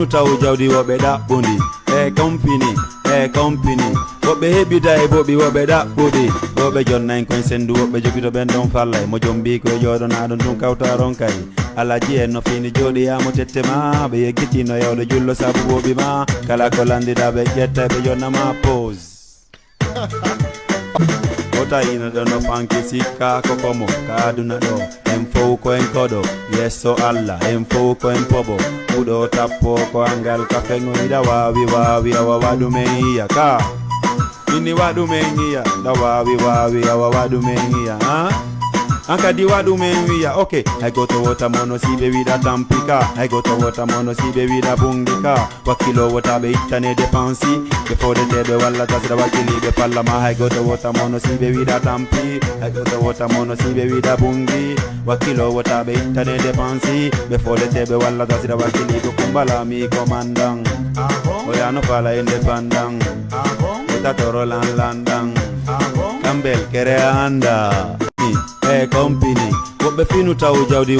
taw jawdi woɓe ɗaɓɓundi company woɓɓe heɓida e boɓi woɓe ɗaɓɓuɗi woɓe jonnayi koye sendu woɓɓe jogito ɓen ɗon fallay mo jombi koye joɗonaɗon ɗum kawtaron kay alaji en no fini joɗiyamo tette ma ɓe yeggitino yewde jullo saabu boɓi ma kala ko landida ɓe ƴetta ɓe jonnama pause o tawino ɗo no fanki sikka kokomo ka aduna ɗo en fow koyen koɗo yesso Allah en fow koyen poɓo ɓuɗo tappo ko angal kafeŋo ida wawi awa waɗumen yiya ka ini waɗumen yiya da wawi awa waɗumen yiya an kadi waɗumen wiya ok hay goto wota mono si ɓe wiɗa tampika hay goto wota mono si ɓe wiɗa bungika wakkilo wota ɓe ittane dépensi ɓe fodeteɓe walla tasira wakkiliɓe fallama hay goto wota mono si ɓe wiɗa tampi hay goto wota mono si ɓe wiɗa bungi wakkilo wota ɓe ittane dépensi ɓe fodeteɓe walla tasira wakkiliɓe kumbalami commandant o yano fala indépendant o tatoro landan kambel kere anda company woɓɓe finu taw jawdi